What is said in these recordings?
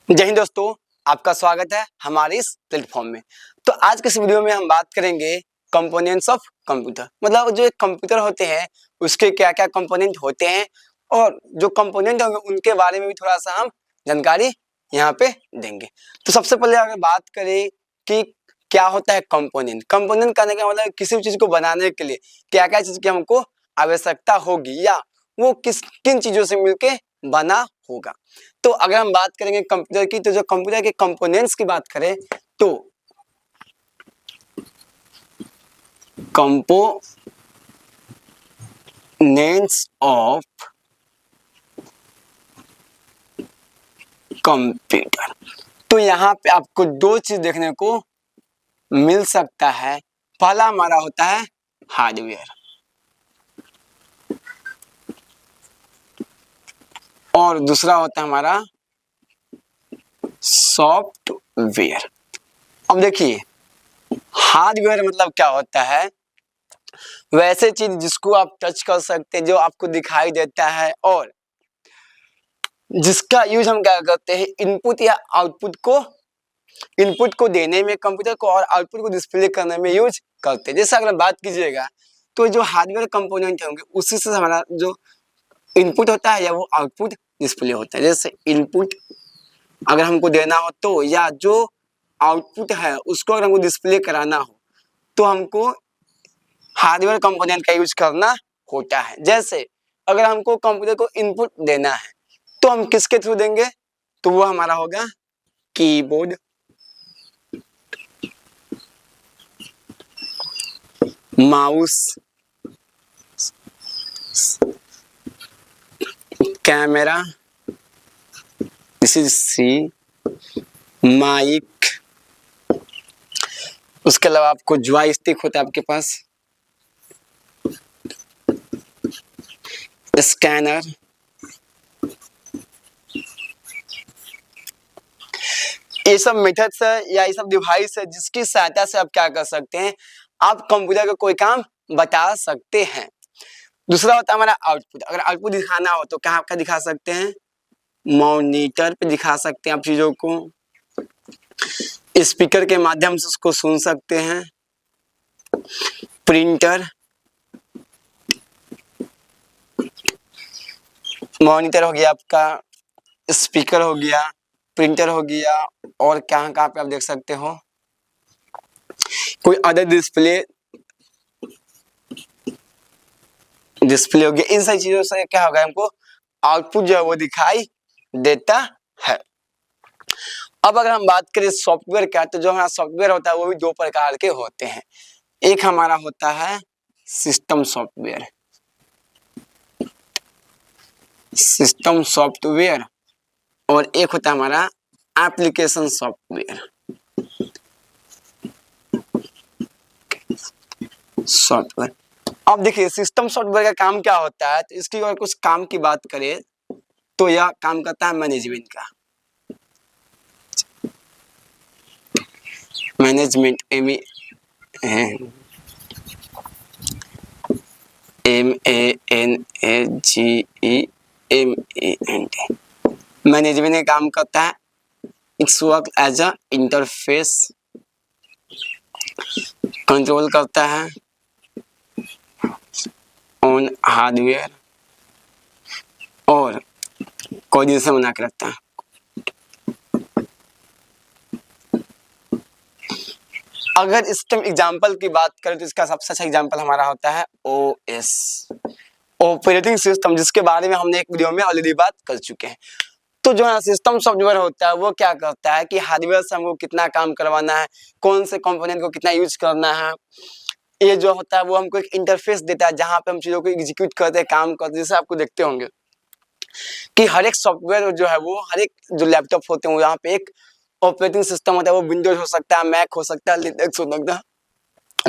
जय हिंद दोस्तों, आपका स्वागत है हमारे इस प्लेटफॉर्म में। तो आज के इस वीडियो में हम बात करेंगे कंपोनेंट्स ऑफ कंप्यूटर। मतलब जो एक कंप्यूटर होते हैं उसके क्या क्या कंपोनेंट होते हैं और जो कंपोनेंट होंगे उनके बारे में भी थोड़ा सा हम जानकारी यहाँ पे देंगे। तो सबसे पहले अगर बात करें कि क्या होता है कंपोनेंट। कंपोनेंट करने का मतलब किसी भी चीज को बनाने के लिए क्या क्या चीज की हमको आवश्यकता होगी या वो किन चीजों से मिलके बना होगा। तो अगर हम बात करेंगे कंप्यूटर की, तो जो कंप्यूटर के कंपोनेंट्स की बात करें तो कंपोनेंट्स ऑफ कंप्यूटर, तो यहाँ पे आपको दो चीज देखने को मिल सकता है। पहला हमारा होता है हार्डवेयर और दूसरा होता है हमारा सॉफ्टवेयर। अब देखिए हार्डवेयर मतलब क्या होता है, वैसे चीज जिसको आप टच कर सकते हैं, जो आपको दिखाई देता है और जिसका यूज हम क्या करते हैं इनपुट या आउटपुट को देने में कंप्यूटर को और आउटपुट को डिस्प्ले करने में यूज करते हैं। जैसे अगर बात कीजिएगा तो जो हार्डवेयर कंपोनेंट होंगे उसी से हमारा जो इनपुट होता है या वो आउटपुट डिस्प्ले होता है। जैसे इनपुट अगर हमको देना हो तो, या जो आउटपुट है उसको अगर हमको डिस्प्ले कराना हो तो हमको हार्डवेयर कंपोनेंट का यूज करना होता है। जैसे अगर हमको कंप्यूटर को इनपुट देना है तो हम किसके थ्रू देंगे, तो वो हमारा होगा keyboard, mouse, camera, this is C, mic, उसके अलावा आपको जॉयस्टिक होता है आपके पास, स्कैनर, ये सब मेथड्स है या ये सब डिवाइस है जिसकी सहायता से आप क्या कर सकते हैं, आप कंप्यूटर का कोई काम बता सकते हैं। दूसरा होता है हमारा आउटपुट। अगर आउटपुट दिखाना हो तो कहाँ का दिखा सकते हैं, मॉनिटर पे दिखा सकते हैं आप चीजों को, स्पीकर के माध्यम से उसको सुन सकते हैं, प्रिंटर, मॉनिटर हो गया आपका, स्पीकर हो गया, प्रिंटर हो गया, और कहाँ कहाँ पे आप देख सकते हो कोई अदर डिस्प्ले हो गया। इन सारी चीजों से क्या होगा, हमको आउटपुट जो है वो दिखाई देता है। अब अगर हम बात करें सॉफ्टवेयर का, तो जो हमारा सॉफ्टवेयर होता है वो भी दो प्रकार के होते हैं। एक हमारा होता है सिस्टम सॉफ्टवेयर, और एक होता है हमारा एप्लीकेशन सॉफ्टवेयर। अब देखिए सिस्टम सॉफ्टवेयर का काम क्या होता है, तो इसकी अगर कुछ काम की बात करें तो यह काम करता है मैनेजमेंट का। मैनेजमेंट MANAGEMENT मैनेजमेंट का काम करता है। It's work as a interface, control करता है ऑन हार्डवेयर और कोऑर्डिनेशन बना के रखता है। अगर सिस्टम एग्जांपल की बात करें तो इसका सबसे अच्छा एग्जांपल हमारा होता है OS, ऑपरेटिंग सिस्टम, जिसके बारे में हमने एक वीडियो में ऑलरेडी बात कर चुके हैं। तो जो है सिस्टम सॉफ्टवेयर होता है वो क्या करता है कि हार्डवेयर से हमको कितना काम करवाना है, कौन से कंपोनेंट को कितना यूज करना है, ये जो होता है वो हमको एक इंटरफेस देता है जहां पे हम चीजों को एग्जीक्यूट करते हैं, काम करते हैं। जैसे आपको देखते होंगे कि हर एक सॉफ्टवेयर जो है वो हर एक जो लैपटॉप होते हैं यहाँ पे एक ऑपरेटिंग सिस्टम होता है। वो विंडोज हो सकता है, मैक हो सकता है, लिनक्स हो सकता है,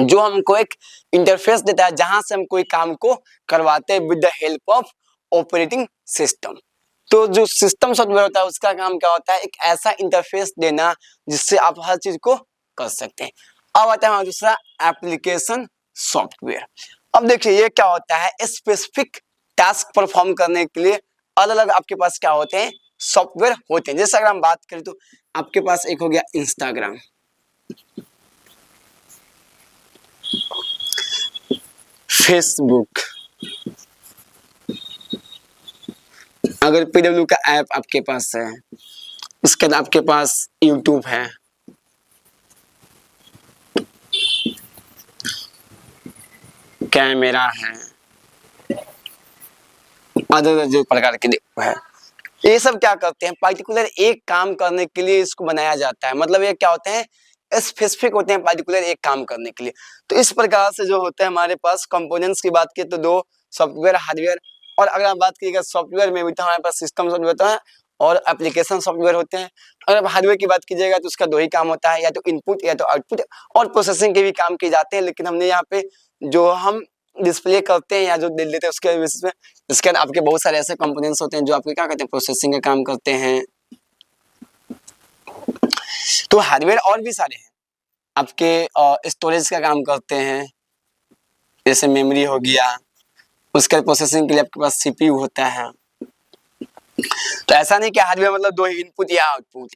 जो हमको एक इंटरफेस देता है जहां से हम कोई काम को करवाते हैं with the help of operating system. तो जो सिस्टम सॉफ्टवेयर होता है उसका काम क्या होता है, एक ऐसा इंटरफेस देना जिससे आप हर चीज को कर सकते हैं। अब आता है दूसरा एप्लीकेशन सॉफ्टवेयर। अब देखिए ये क्या होता है, स्पेसिफिक टास्क परफॉर्म करने के लिए अलग अलग आपके पास क्या होते हैं सॉफ्टवेयर होते हैं। जैसे अगर हम बात करें तो आपके पास एक हो गया इंस्टाग्राम, फेसबुक, अगर पीडब्ल्यू का ऐप आपके पास है, इसके बाद आपके पास यूट्यूब है, कैमरा है, अदर जो प्रकार के है, ये सब क्या करते हैं, पार्टिकुलर एक काम करने के लिए इसको बनाया जाता है। मतलब ये क्या होते हैं, स्पेसिफिक होते हैं पार्टिकुलर एक काम करने के लिए। तो इस प्रकार से जो होता है हमारे पास कंपोनेंट्स की बात करें तो दो, सॉफ्टवेयर, हार्डवेयर। और अगर आप बात करिएगा सॉफ्टवेयर में भी तो हमारे पास सिस्टम सॉफ्टवेयर होता है और एप्लीकेशन सॉफ्टवेयर होते हैं। अगर आप हार्डवेयर की बात कीजिएगा तो उसका दो ही काम होता है, या तो इनपुट या तो आउटपुट, और प्रोसेसिंग के भी काम किए जाते हैं। लेकिन हमने यहाँ पे जो हम डिस्प्ले करते हैं या जो दे देते हैं उसके बेसिस में, इसके अंदर आपके बहुत सारे ऐसे कंपोनेंट्स होते हैं जो आपके क्या करते हैं, प्रोसेसिंग का काम करते हैं। तो हार्डवेयर और भी सारे हैं, आपके स्टोरेज का काम करते हैं, जैसे मेमोरी हो गया, उसके प्रोसेसिंग के लिए आपके पास सीपीयू होता है। तो ऐसा नहीं कि हार्डवेयर मतलब दो ही इनपुट या आउटपुट,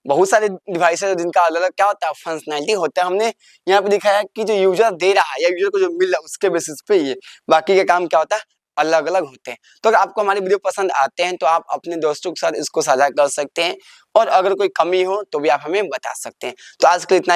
बहुत सारे डिवाइस है जिनका अलग अलग क्या होता है, फंक्शनैलिटी होता है। हमने यहाँ पे दिखाया कि जो यूजर दे रहा है या यूजर को जो मिल रहा है उसके बेसिस पे ये बाकी के काम क्या होता है, अलग अलग होते हैं। तो अगर आपको हमारी वीडियो पसंद आते हैं तो आप अपने दोस्तों के साथ इसको साझा कर सकते हैं, और अगर कोई कमी हो तो भी आप हमें बता सकते हैं। तो आज के लिए इतना